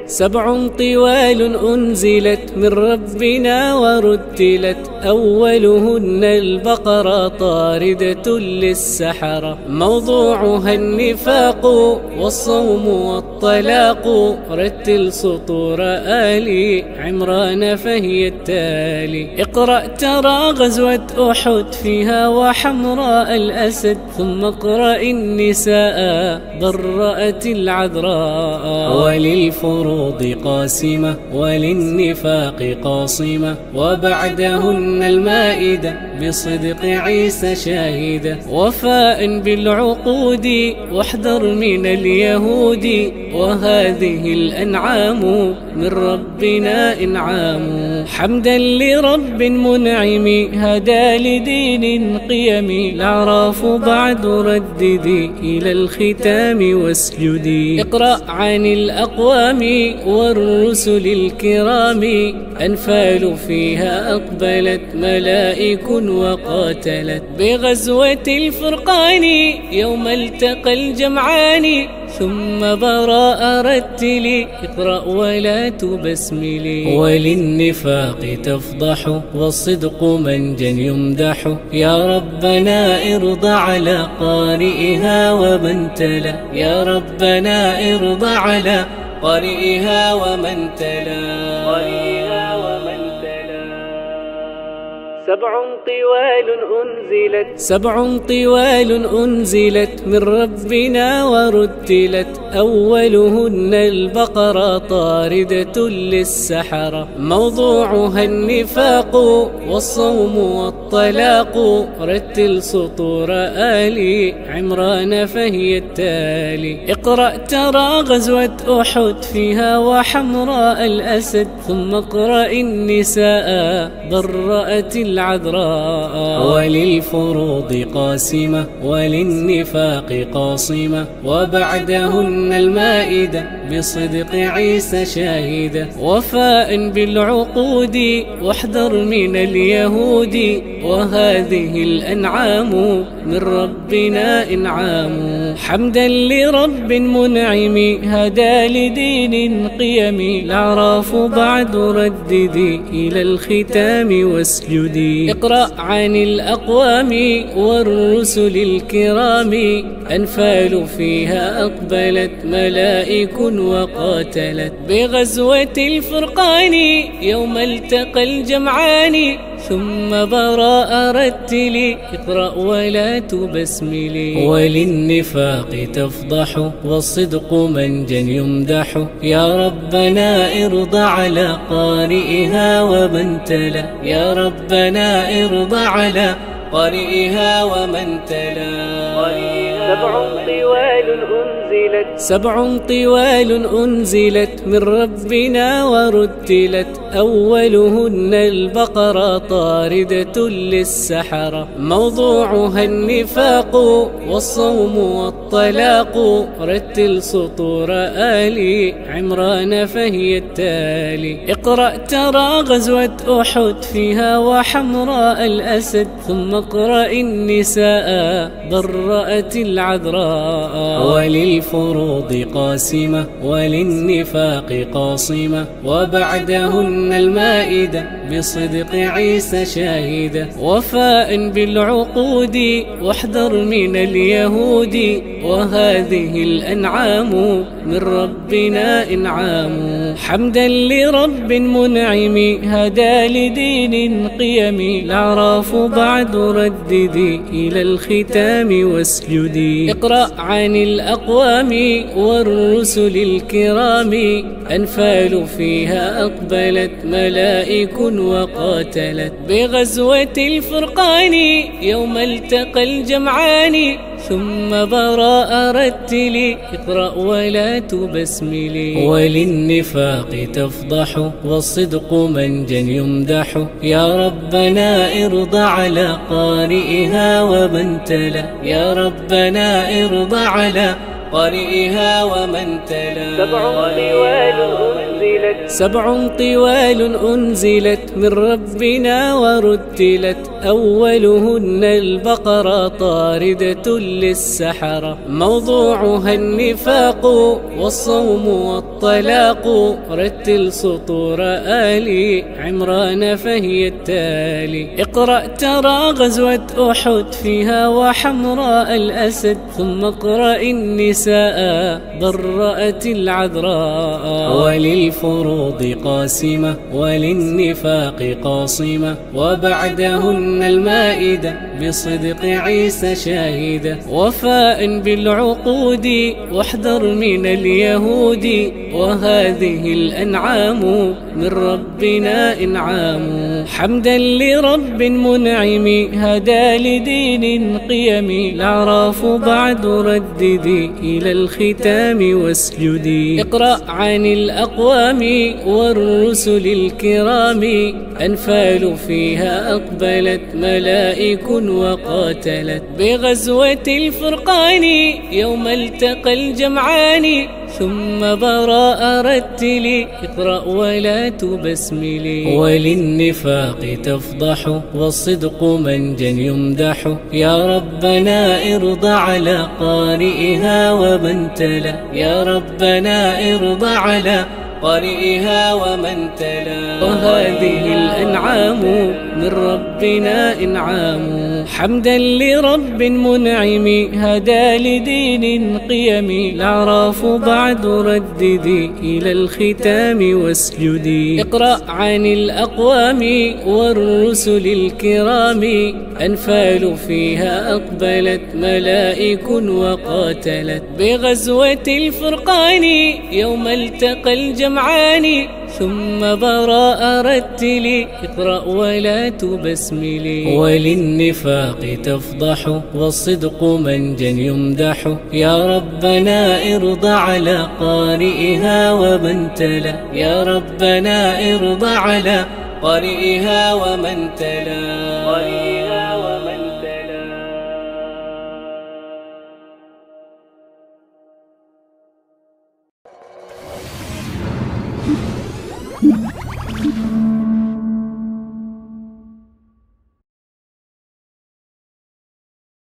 سبع طوال أنزلت من ربنا ورتلت، أولهن البقرة طاردة للسحرة، موضوعها النفاق والصوم والطلاق، رتل سطور آل عمران فهي التالي. اقرأ ترى غزوة أحد فيها وحمراء الأسد، ثم اقرأ النساء برأت العذراء، وللفروض قاسمة وللنفاق قاصمة، وبعدهن المائدة بصدق عيسى شاهدة، وفاء بالعقود واحذر من اليهود، وهذه الأنعام من ربنا إنعام، حمدا لرب منعم هدى لدين قيم، الأعراف بعد رددي إلى الختام واسجدي. اقرأ عن الأقوام والرسل الكرام، أنفال فيها أقبلت ملائك وقاتلت، بغزوة الفرقان يوم التقى الجمعان، ثم براء رتلي اقرأ ولا تبسملي، وللنفاق تفضح والصدق منجا يمدح، يا ربنا ارضى على قارئها ومن تلا، يا ربنا ارضى على قارئها ومن تلا. سبع طوال أنزلت من ربنا ورتلت، أولهن البقرة طاردة للسحرة، موضوعها النفاق والصوم والطلاق، رتل سطور آل عمران فهي التالي. اقرأ ترى غزوة أحد فيها وحمراء الأسد، ثم اقرأ النساء برأت العذراء، وللفروض قاسمة وللنفاق قاصمة، وبعدهن المائدة بصدق عيسى شاهدة، وفاء بالعقود واحذر من اليهود، وهذه الأنعام من ربنا إنعام، حمدا لرب منعم هدى لدين قيم، الأعراف بعد رددي إلى الختام واسجدي. اقرأ عن الأقوام والرسل الكرام، أنفال فيها أقبلت ملائك وقاتلت، بغزوة الفرقان يوم التقى الجمعان، ثم براء رتلي اقرأ ولا تبسملي، وللنفاق تفضح والصدق منجا يمدح، يا ربنا ارضى على قارئها ومن تلا، يا ربنا ارضى على قارئها ومن تلا. سبع طوال أنزلت من ربنا ورتلت، أولهن البقرة طاردة للسحرة، موضوعها النفاق والصوم والطلاق، رتل سطور آل عمران فهي التالي. اقرأ ترى غزوة أحد فيها وحمراء الأسد، ثم اقرأ النساء برأت العذراء، وللفروض قاسمة وللنفاق قاصمة، وبعدهن المائدة بصدق عيسى شاهدة، وفاء بالعقود واحذر من اليهود، وهذه الأنعام من ربنا إنعام، حمدا لرب منعم هدى لدين قيم، الأعراف بعد رددي إلى الختام واسجدي. اقرأ عن الأقوام والرسل الكرام، أنفال فيها أقبلت ملائك وقاتلت، بغزوة الفرقان يوم التقى الجمعان، ثم براء رتلي اقرأ ولا تبسملي، وللنفاق تفضح والصدق منجا يمدح، يا ربنا ارضى على قارئها ومن تلا، يا ربنا ارضى على قارئها ومن تلا. 7 طوال أنزلت من ربنا ورتلت أولهن البقرة طاردة للسحرة موضوعها النفاق والصوم والطلاق رتل سطور آل عمران فهي التالي اقرأ ترى غزوة أحد فيها وحمراء الأسد ثم اقرأ النساء برأت العذراء وللفروض قاسمة وللنفاق قاصمة وبعدهن المائدة بصدق عيسى شاهدة وفاء بالعقود واحذر من اليهود وهذه الأنعام من ربنا إنعام حمدا لرب منعم هدى لدين قيم الأعراف بعد رددي إلى الختام واسجدي اقرأ عن الأقوام والرسل الكرام أنفال فيها أقبلت ملائك وقاتلت بغزوة الفرقان يوم التقى الجمعان ثم براء رتلي اقرأ ولا تبسملي وللنفاق تفضح والصدق منجا يمدح يا ربنا ارضى على قارئها ومن تلا يا ربنا ارضى على قارئها ومن تلا وهذه الأنعام من ربنا إنعام حمدا لرب منعم هدى لدين قيم الأعراف بعد رددي إلى الختام واسجدي اقرأ عن الأقوام والرسل الكرام أنفال فيها أقبلت ملائك وقاتلت بغزوة الفرقان يوم التقى الجمعان ثم براء رتلي اقرأ ولا تبسملي وللنفاق تفضح والصدق منجا يمدح يا ربنا ارضى على قارئها ومن تلا يا ربنا ارضى على قارئها ومن تلا